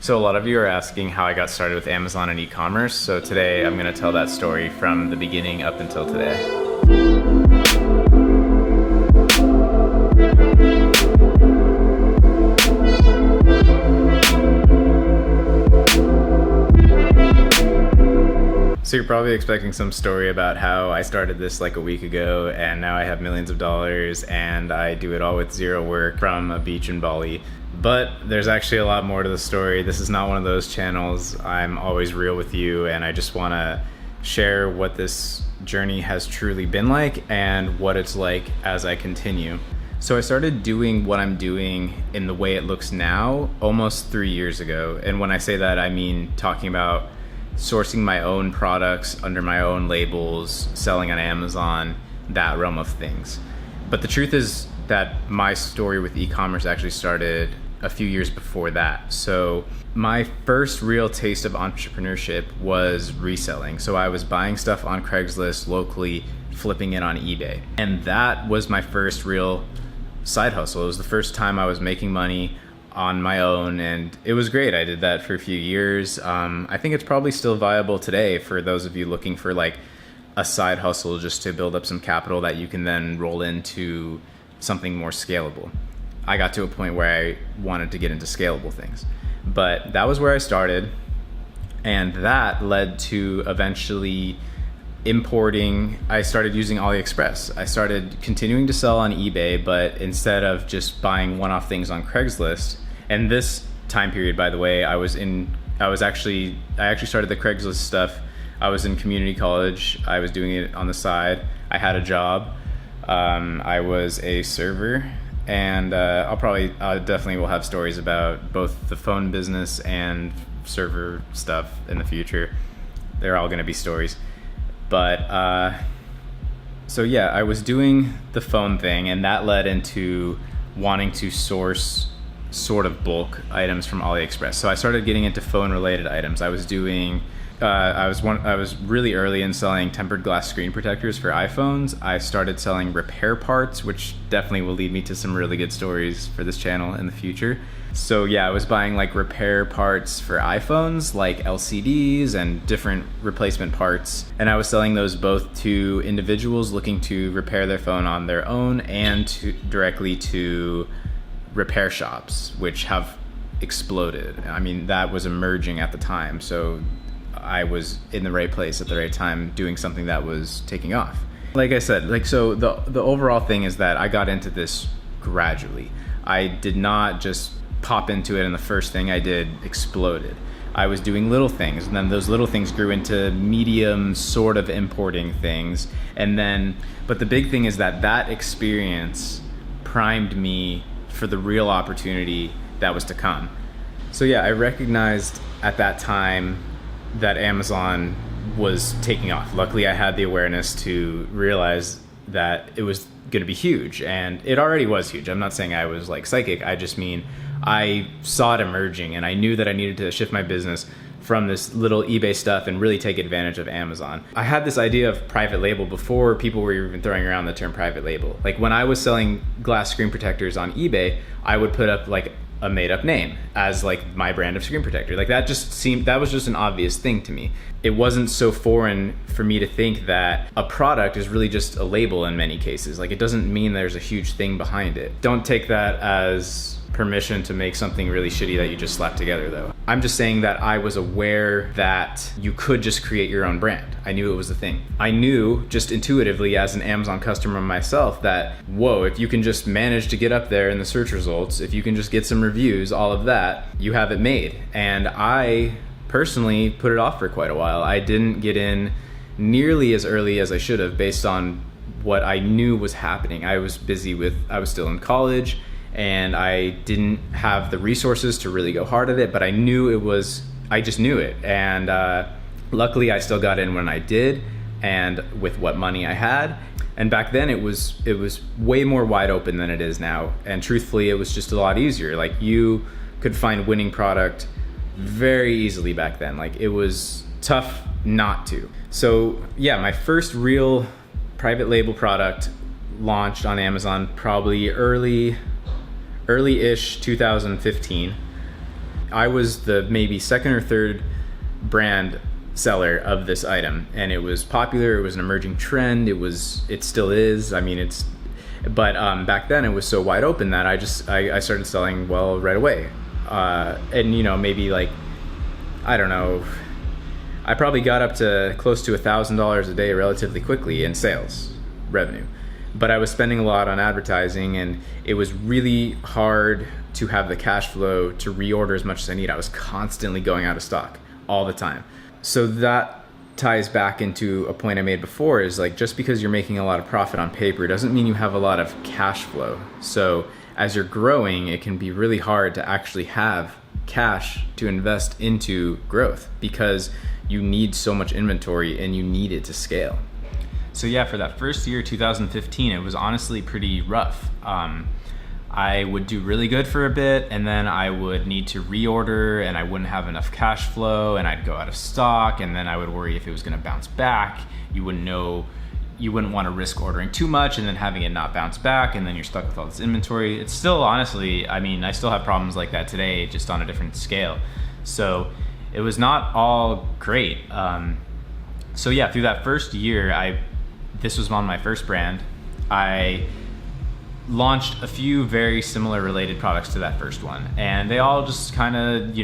So a lot of you are asking how I got started with Amazon and e-commerce. So today I'm going to tell that story from the beginning up until today. So you're probably expecting some story about how I started this like a week ago and now I have millions of dollars and I do it all with zero work from a beach in Bali. But there's actually a lot more to the story. This is not one of those channels. I'm always real with you, and I just want to share what this journey has truly been like and what it's like as I continue. So I started doing what I'm doing in the way it looks now almost 3 years ago. And when I say that, I mean talking about sourcing my own products under my own labels, selling on Amazon, that realm of things. But the truth is that my story with e-commerce actually started a few years before that. So my first real taste of entrepreneurship was reselling. So I was buying stuff on Craigslist locally, flipping it on eBay. And that was my first real side hustle. It was the first time I was making money on my own, and it was great. I did that for a few years. I think it's probably still viable today for those of you looking for like a side hustle just to build up some capital that you can then roll into something more scalable. I got to a point where I wanted to get into scalable things, but that was where I started, and that led to eventually importing. I started using AliExpress. I started continuing to sell on eBay, but instead of just buying one-off things on Craigslist, and this time period, by the way, I actually started the Craigslist stuff. I was in community college. I was doing it on the side. I had a job. I was a server, and I definitely will have stories about both the phone business and server stuff in the future. They're all going to be stories. But so yeah, I was doing the phone thing, and that led into wanting to source sort of bulk items from AliExpress. So I started getting into phone related items. I was doing I was really early in selling tempered glass screen protectors for iPhones. I started selling repair parts, which definitely will lead me to some really good stories for this channel in the future. So yeah, I was buying like repair parts for iPhones, like LCDs and different replacement parts. And I was selling those both to individuals looking to repair their phone on their own and directly to repair shops, which have exploded. I mean, that was emerging at the time. So I was in the right place at the right time doing something that was taking off. Like I said, so the overall thing is that I got into this gradually. I did not just pop into it and the first thing I did exploded. I was doing little things, and then those little things grew into medium sort of importing things. But the big thing is that experience primed me for the real opportunity that was to come. So yeah, I recognized at that time that Amazon was taking off. Luckily, I had the awareness to realize that it was going to be huge, and it already was huge. I'm not saying I was like psychic. I just mean I saw it emerging, and I knew that I needed to shift my business from this little eBay stuff and really take advantage of Amazon. I had this idea of private label before people were even throwing around the term private label. Like when I was selling glass screen protectors on eBay, I would put up like a made up name as like my brand of screen protector. Like that was just an obvious thing to me. It wasn't so foreign for me to think that a product is really just a label in many cases. Like it doesn't mean there's a huge thing behind it. Don't take that as permission to make something really shitty that you just slapped together though. I'm just saying that I was aware that you could just create your own brand. I knew it was a thing. I knew just intuitively as an Amazon customer myself that, whoa, if you can just manage to get up there in the search results, if you can just get some reviews, all of that, you have it made. And I personally put it off for quite a while. I didn't get in nearly as early as I should have based on what I knew was happening. I was still in college, and I didn't have the resources to really go hard at it, but I just knew it. And luckily I still got in when I did, and with what money I had. And back then it was way more wide open than it is now. And truthfully, it was just a lot easier. Like you could find winning product very easily back then. Like it was tough not to. So yeah, my first real private label product launched on Amazon probably early-ish 2015. I was the maybe second or third brand seller of this item, and it was popular. It was an emerging trend. It still is. I mean, but back then it was so wide open that I started selling well right away. And maybe like, I don't know, I probably got up to close to $1,000 a day relatively quickly in sales revenue. But I was spending a lot on advertising, and it was really hard to have the cash flow to reorder as much as I need. I was constantly going out of stock all the time. So that ties back into a point I made before, is like, just because you're making a lot of profit on paper doesn't mean you have a lot of cash flow. So as you're growing, it can be really hard to actually have cash to invest into growth, because you need so much inventory and you need it to scale. So yeah, for that first year, 2015, it was honestly pretty rough. I would do really good for a bit, and then I would need to reorder, and I wouldn't have enough cash flow, and I'd go out of stock, and then I would worry if it was gonna bounce back. You wouldn't want to risk ordering too much and then having it not bounce back, and then you're stuck with all this inventory. It's still, honestly, I mean, I still have problems like that today, just on a different scale. So it was not all great. So yeah, through that first year, this was on my first brand. I launched a few very similar related products to that first one, and they all just kind of,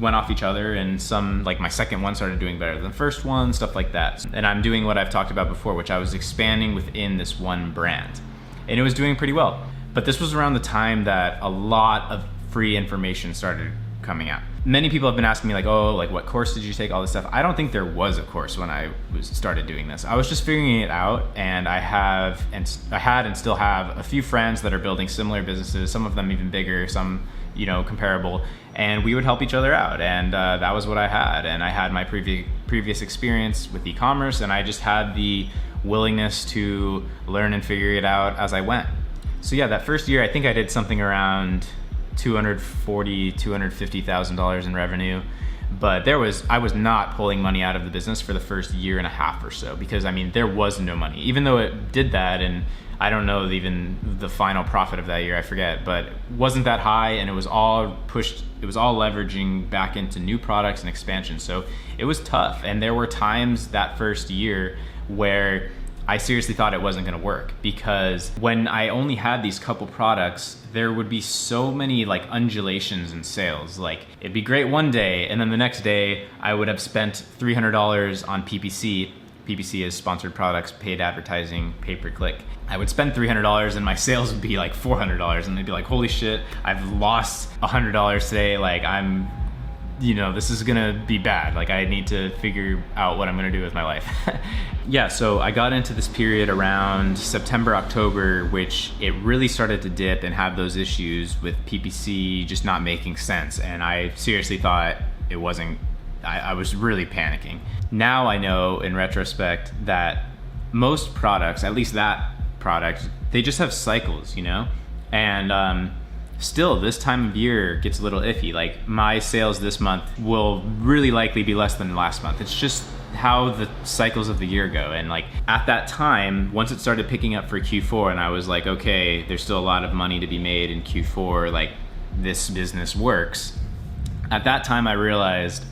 went off each other, and some, like my second one started doing better than the first one, stuff like that. And I'm doing what I've talked about before, which I was expanding within this one brand, and it was doing pretty well. But this was around the time that a lot of free information started coming out. Many people have been asking me like, oh, like what course did you take, all this stuff. I don't think there was a course when I started doing this. I was just figuring it out, and I had and still have a few friends that are building similar businesses, some of them even bigger, some comparable, and we would help each other out, and that was what I had. And I had my previous experience with e-commerce, and I just had the willingness to learn and figure it out as I went. So yeah, that first year I think I did something around $250,000 in revenue, but I was not pulling money out of the business for the first year and a half or so, because I mean, there was no money, even though it did that. And I don't know even the final profit of that year, I forget, but it wasn't that high, and it was all leveraging back into new products and expansion. So it was tough. And there were times that first year where I seriously thought it wasn't gonna work, because when I only had these couple products, there would be so many like undulations in sales. Like, it'd be great one day, and then the next day I would have spent $300 on PPC. PPC is sponsored products, paid advertising, pay-per-click. I would spend $300 and my sales would be like $400, and they'd be like, holy shit, I've lost $100 today. Like, this is gonna be bad. Like, I need to figure out what I'm gonna do with my life. Yeah, so I got into this period around September, October, which it really started to dip and have those issues with PPC just not making sense. And I seriously thought it wasn't, I was really panicking. Now I know in retrospect that most products, at least that product, they just have cycles, And still, this time of year gets a little iffy. Like, my sales this month will really likely be less than last month. It's just how the cycles of the year go. And like, at that time, once it started picking up for Q4, and I was like, okay, there's still a lot of money to be made in Q4, like, this business works. At that time, I realized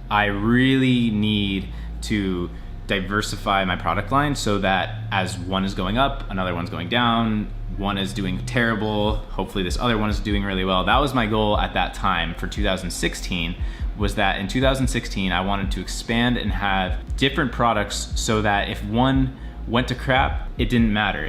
I really need to diversify my product line, so that as one is going up, another one's going down, one is doing terrible, hopefully this other one is doing really well. That was my goal at that time for 2016, was that in 2016 I wanted to expand and have different products, so that if one went to crap, it didn't matter.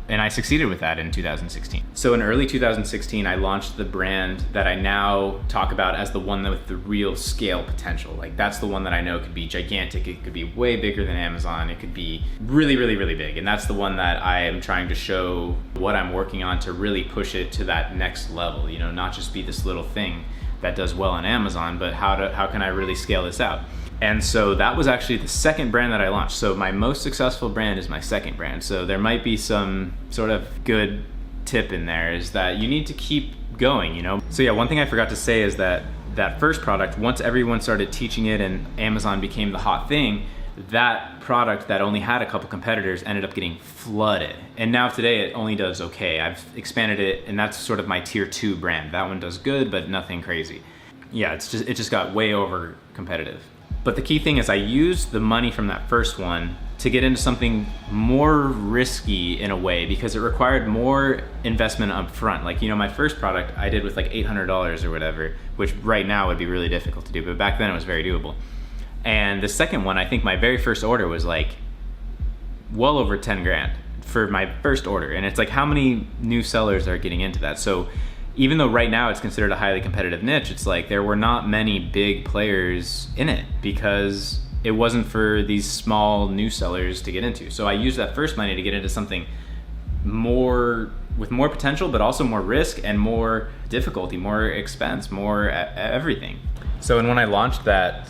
And I succeeded with that in 2016. So in early 2016, I launched the brand that I now talk about as the one with the real scale potential. Like, that's the one that I know could be gigantic. It could be way bigger than Amazon. It could be really, really, really big. And that's the one that I am trying to show what I'm working on to really push it to that next level, not just be this little thing that does well on Amazon, but how can I really scale this out? And so that was actually the second brand that I launched. So my most successful brand is my second brand. So there might be some sort of good tip in there, is that you need to keep going, So yeah, one thing I forgot to say is that first product, once everyone started teaching it and Amazon became the hot thing, that product that only had a couple competitors ended up getting flooded. And now today it only does okay. I've expanded it, and that's sort of my tier 2 brand. That one does good, but nothing crazy. yeah, it just got way over competitive. But the key thing is I used the money from that first one to get into something more risky in a way, because it required more investment up front. Like, you know, my first product I did with like $800 or whatever, which right now would be really difficult to do, but back then it was very doable. And the second one, I think my very first order was like well over 10 grand for my first order. And it's like, how many new sellers are getting into that? So even though right now it's considered a highly competitive niche, it's like there were not many big players in it because it wasn't for these small new sellers to get into. So I used that first money to get into something more with more potential, but also more risk and more difficulty, more expense, more everything. So and when I launched that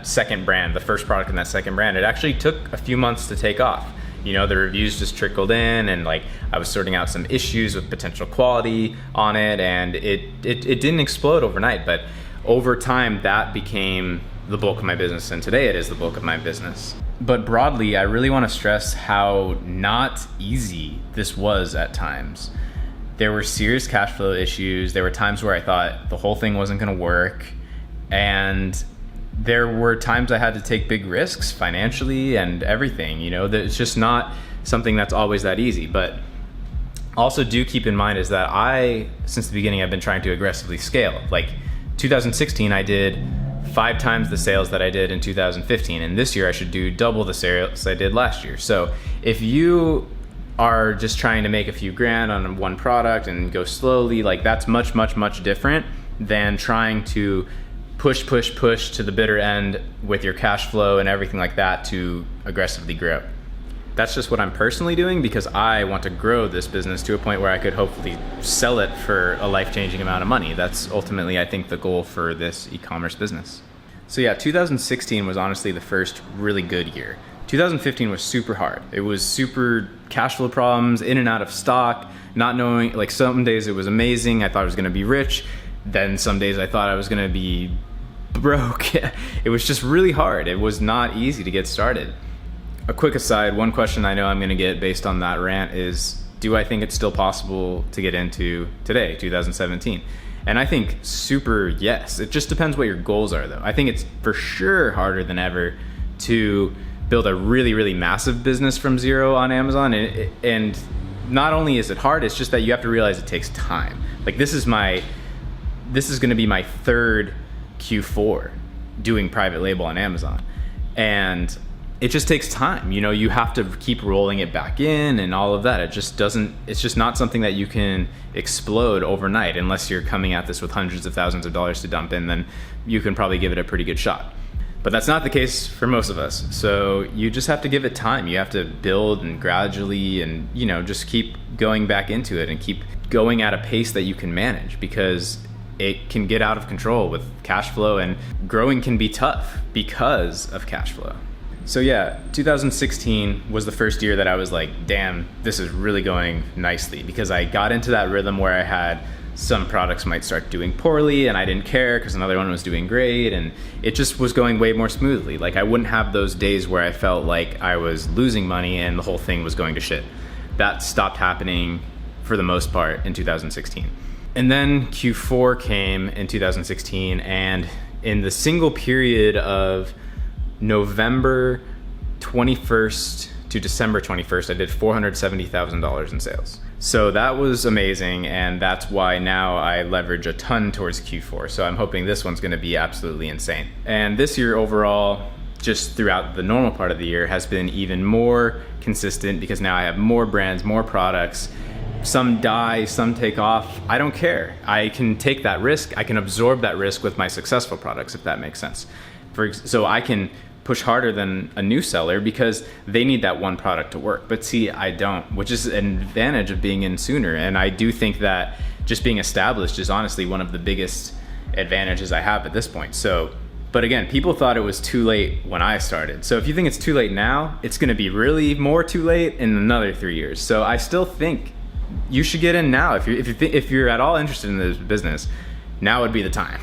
second brand, the first product in that second brand, it actually took a few months to take off. You know, the reviews just trickled in, and like I was sorting out some issues with potential quality on it, and it didn't explode overnight, but over time that became the bulk of my business, and today it is the bulk of my business. But broadly, I really want to stress how not easy this was at times. There were serious cash flow issues. There were times where I thought the whole thing wasn't going to work, and there were times I had to take big risks financially and everything. You know, that it's just not something that's always that easy. But also do keep in mind is that since the beginning, I've been trying to aggressively scale. Like 2016, I did 5 times the sales that I did in 2015. And this year I should do double the sales I did last year. So if you are just trying to make a few grand on one product and go slowly, like that's much, much, much different than trying to push to the bitter end with your cash flow and everything like that to aggressively grow. That's just what I'm personally doing because I want to grow this business to a point where I could hopefully sell it for a life-changing amount of money. That's ultimately, I think, the goal for this e-commerce business. So yeah, 2016 was honestly the first really good year. 2015 was super hard. It was super cash flow problems, in and out of stock, not knowing, like some days it was amazing. I thought I was gonna be rich. Then some days I thought I was gonna be broke. It was just really hard. It was not easy to get started. A quick aside, one question I know I'm gonna get based on that rant is, do I think it's still possible to get into today, 2017? And I think super yes. It just depends what your goals are though. I think it's for sure harder than ever to build a really, really massive business from zero on Amazon. And not only is it hard, it's just that you have to realize it takes time. Like this is gonna be my third Q4 doing private label on Amazon. And it just takes time. You know, you have to keep rolling it back in and all of that. It's just not something that you can explode overnight unless you're coming at this with hundreds of thousands of dollars to dump in, then you can probably give it a pretty good shot. But that's not the case for most of us. So you just have to give it time. You have to build and gradually and, you know, just keep going back into it and keep going at a pace that you can manage, because it can get out of control with cash flow, and growing can be tough because of cash flow. So yeah, 2016 was the first year that I was like, damn, this is really going nicely, because I got into that rhythm where I had some products might start doing poorly and I didn't care because another one was doing great, and it just was going way more smoothly. Like I wouldn't have those days where I felt like I was losing money and the whole thing was going to shit. That stopped happening for the most part in 2016. And then Q4 came in 2016, and in the single period of November 21st to December 21st, I did $470,000 in sales. So that was amazing, and that's why now I leverage a ton towards Q4. So I'm hoping this one's gonna be absolutely insane. And this year overall, just throughout the normal part of the year, has been even more consistent because now I have more brands, more products. Some die, some take off. I don't care. I can take that risk. I can absorb that risk with my successful products, if that makes sense. So I can push harder than a new seller because they need that one product to work. But see, I don't, which is an advantage of being in sooner. And I do think that just being established is honestly one of the biggest advantages I have at this point. So, but again, people thought it was too late when I started. So if you think it's too late now, it's gonna be really more too late in another 3 years. So I still think you should get in now. If you're at all interested in this business, now would be the time.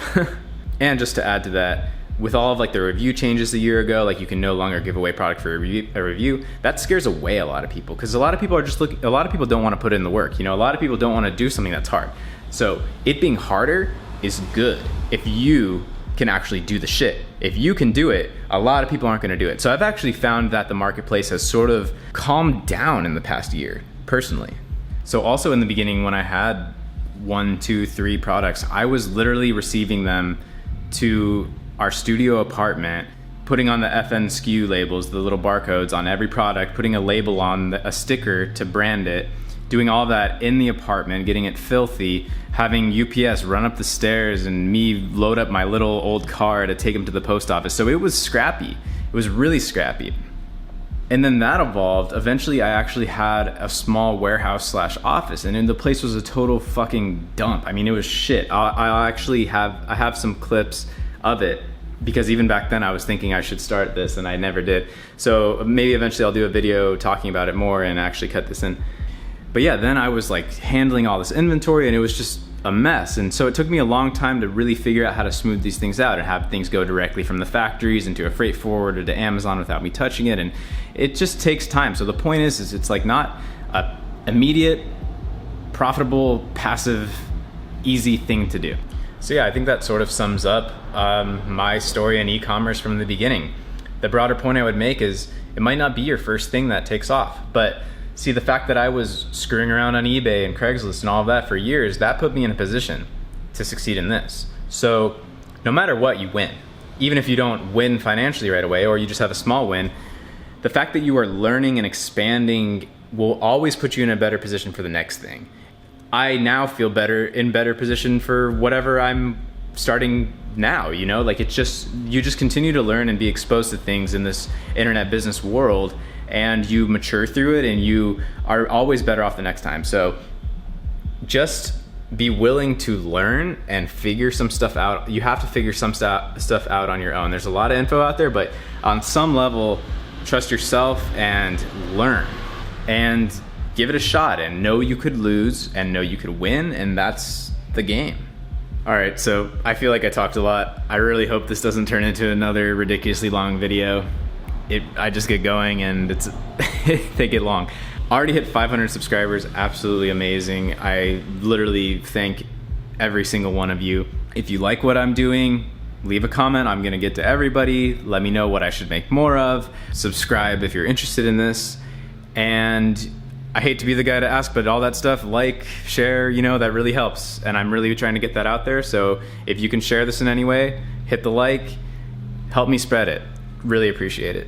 And just to add to that, with all of like the review changes a year ago, like you can no longer give away product for a review, that scares away a lot of people, because a lot of people don't want to put in the work. You know, a lot of people don't want to do something that's hard. So it being harder is good if you can actually do the shit. If you can do it, a lot of people aren't gonna do it. So I've actually found that the marketplace has sort of calmed down in the past year, personally. So also in the beginning, when I had 1, 2, 3 products, I was literally receiving them to our studio apartment, putting on the FN SKU labels, the little barcodes on every product, putting a label on a sticker to brand it, doing all that in the apartment, getting it filthy, having UPS run up the stairs and me load up my little old car to take them to the post office. So it was scrappy. It was really scrappy. And then that evolved. Eventually I actually had a small warehouse / office, and then the place was a total fucking dump. I mean, it was shit. I have some clips of it, because even back then I was thinking I should start this and I never did. So maybe eventually I'll do a video talking about it more and actually cut this in. But yeah, then I was like handling all this inventory and it was just a mess. And so it took me a long time to really figure out how to smooth these things out and have things go directly from the factories into a freight forwarder to Amazon without me touching it. And it just takes time. So the point is it's like not a immediate, profitable, passive, easy thing to do. So yeah, I think that sort of sums up my story in e-commerce from the beginning. The broader point I would make is it might not be your first thing that takes off, but see, the fact that I was screwing around on eBay and Craigslist and all of that for years, that put me in a position to succeed in this. So no matter what, you win. Even if you don't win financially right away, or you just have a small win, the fact that you are learning and expanding will always put you in a better position for the next thing. I now feel in better position for whatever I'm starting now, you know? Like you just continue to learn and be exposed to things in this internet business world, and you mature through it and you are always better off the next time. So just be willing to learn and figure some stuff out. You have to figure some stuff out on your own. There's a lot of info out there, but on some level, trust yourself and learn and give it a shot, and know you could lose and know you could win, and that's the game. All right, so I feel like I talked a lot. I really hope this doesn't turn into another ridiculously long video. I just get going and they get long. Already hit 500 subscribers, absolutely amazing. I literally thank every single one of you. If you like what I'm doing, leave a comment. I'm gonna get to everybody. Let me know what I should make more of. Subscribe if you're interested in this. And I hate to be the guy to ask, but all that stuff, like, share, you know, that really helps. And I'm really trying to get that out there. So if you can share this in any way, hit the like, help me spread it. Really appreciate it.